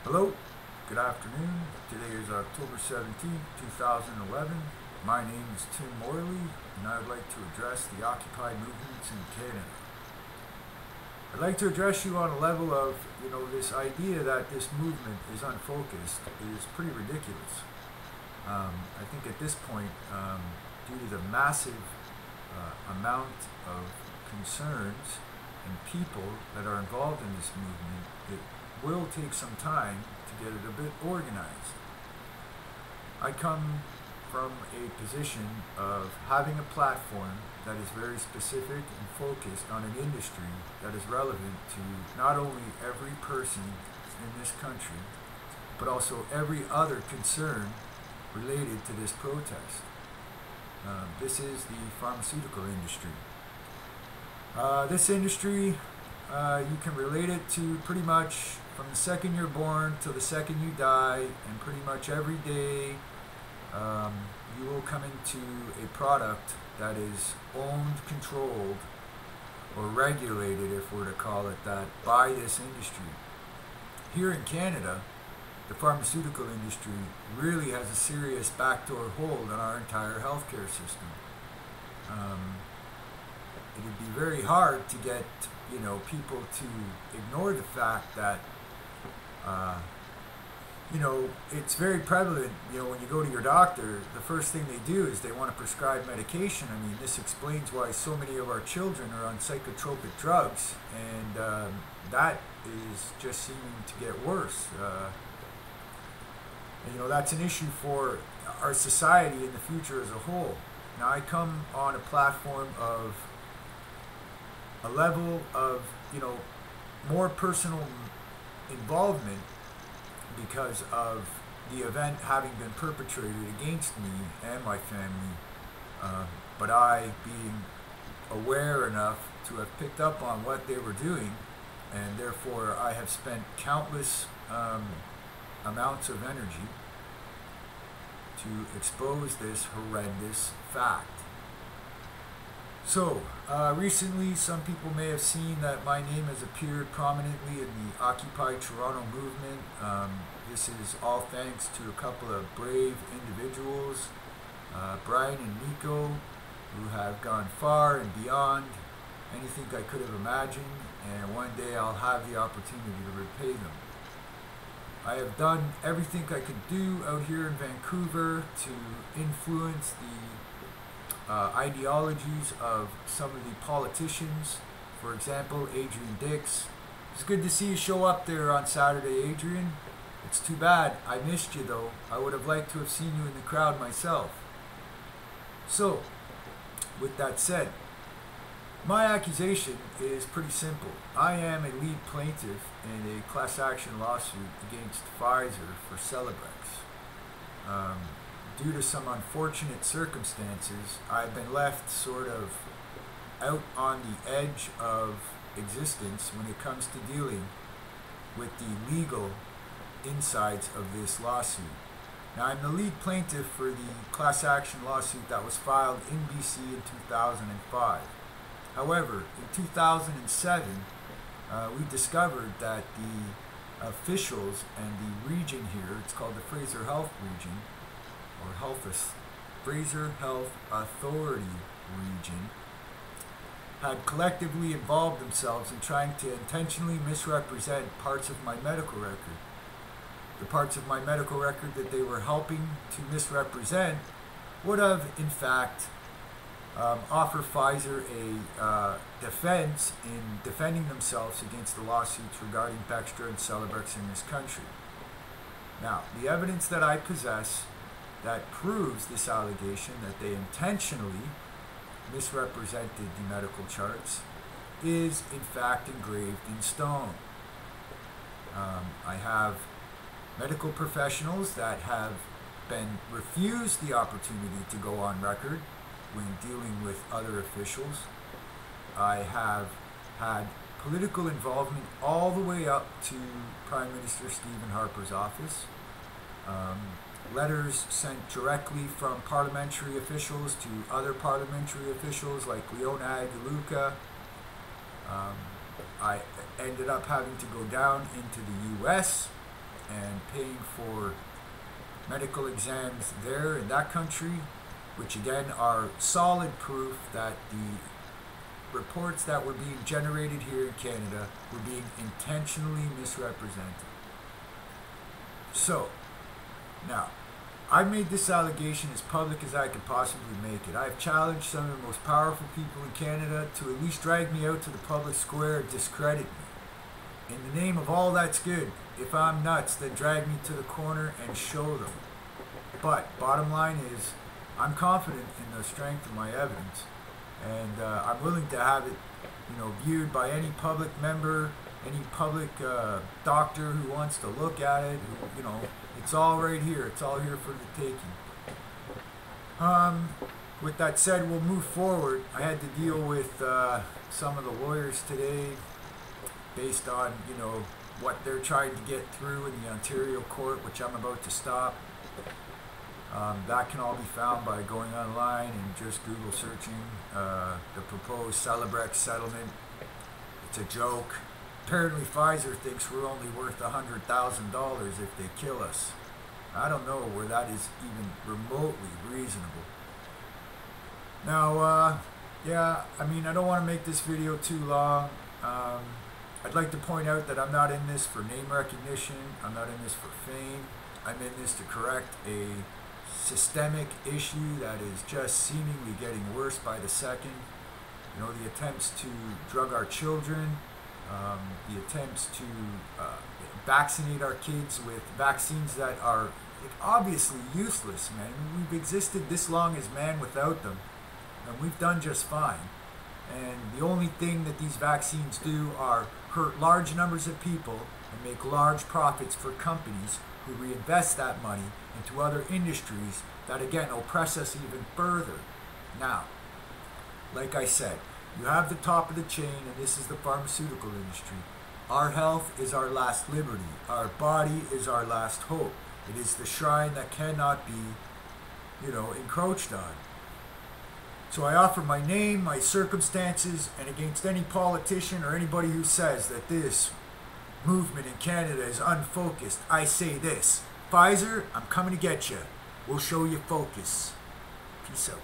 Hello, good afternoon. Today is October 17th, 2011. My name is Tim Morley, and I would like to address the Occupy movements in Canada. I'd like to address you on a level of, this idea that this movement is unfocused is pretty ridiculous. I think at this point, due to the massive amount of concerns and people that are involved in this movement, it will take some time to get it a bit organized. I come from a position of having a platform that is very specific and focused on an industry that is relevant to not only every person in this country, but also every other concern related to this protest. This is the pharmaceutical industry. This industry, you can relate it to pretty much from the second you're born till the second you die, and pretty much every day you will come into a product that is owned, controlled, or regulated, if we're to call it that, by this industry. Here in Canada, the pharmaceutical industry really has a serious backdoor hold on our entire healthcare system. It would be very hard to get people to ignore the fact that it's very prevalent. When you go to your doctor, the first thing they do is they want to prescribe medication. I mean, this explains why so many of our children are on psychotropic drugs, and that is just seeming to get worse. That's an issue for our society in the future as a whole. Now, I come on a platform of a level of, more personal involvement because of the event having been perpetrated against me and my family, but I being aware enough to have picked up on what they were doing, and therefore I have spent countless amounts of energy to expose this horrendous fact. So, recently some people may have seen that my name has appeared prominently in the Occupy Toronto movement. This is all thanks to a couple of brave individuals, Brian and Nico, who have gone far and beyond anything I could have imagined, and one day I'll have the opportunity to repay them. I have done everything I could do out here in Vancouver to influence the ideologies of some of the politicians. For example, Adrian Dix. It's good to see you show up there on Saturday, Adrian. It's too bad I missed you, though. I would have liked to have seen you in the crowd myself. So, with that said, my accusation is pretty simple. I am a lead plaintiff in a class action lawsuit against Pfizer for Celebrex. Due to some unfortunate circumstances, I've been left sort of out on the edge of existence when it comes to dealing with the legal insides of this lawsuit. Now, I'm the lead plaintiff for the class action lawsuit that was filed in BC in 2005. However, in 2007, we discovered that the officials and the region here, it's called the Fraser Health Region, or Fraser Health Authority region, had collectively involved themselves in trying to intentionally misrepresent parts of my medical record. The parts of my medical record that they were helping to misrepresent would have, in fact, offer Pfizer a defense in defending themselves against the lawsuits regarding Bextra and Celebrex in this country. Now, the evidence that I possess that proves this allegation that they intentionally misrepresented the medical charts is in fact engraved in stone. I have medical professionals that have been refused the opportunity to go on record when dealing with other officials. I have had political involvement all the way up to Prime Minister Stephen Harper's office. Letters sent directly from parliamentary officials to other parliamentary officials like Leona Agluka. I ended up having to go down into the U.S. and paying for medical exams there in that country, which again are solid proof that the reports that were being generated here in Canada were being intentionally misrepresented. So, now, I've made this allegation as public as I could possibly make it. I've challenged some of the most powerful people in Canada to at least drag me out to the public square and discredit me. In the name of all that's good, if I'm nuts, then drag me to the corner and show them. But, bottom line is, I'm confident in the strength of my evidence, and I'm willing to have it, viewed by any public member, any public doctor who wants to look at it. It's all right here. It's all here for the taking. With that said, we'll move forward. I had to deal with some of the lawyers today, based on what they're trying to get through in the Ontario court, which I'm about to stop. That can all be found by going online and just Google searching the proposed Celebrex settlement. It's a joke. Apparently Pfizer thinks we're only worth $100,000 if they kill us. I don't know where that is even remotely reasonable. Now, I don't want to make this video too long. I'd like to point out that I'm not in this for name recognition. I'm not in this for fame. I'm in this to correct a systemic issue that is just seemingly getting worse by the second. The attempts to drug our children, the attempts to vaccinate our kids with vaccines that are obviously useless, man. We've existed this long as man without them, and we've done just fine. And the only thing that these vaccines do are hurt large numbers of people and make large profits for companies who reinvest that money into other industries that again oppress us even further. Now, like I said, you have the top of the chain, and this is the pharmaceutical industry. Our health is our last liberty. Our body is our last hope. It is the shrine that cannot be, encroached on. So I offer my name, my circumstances, and against any politician or anybody who says that this movement in Canada is unfocused, I say this: Pfizer, I'm coming to get you. We'll show you focus. Peace out.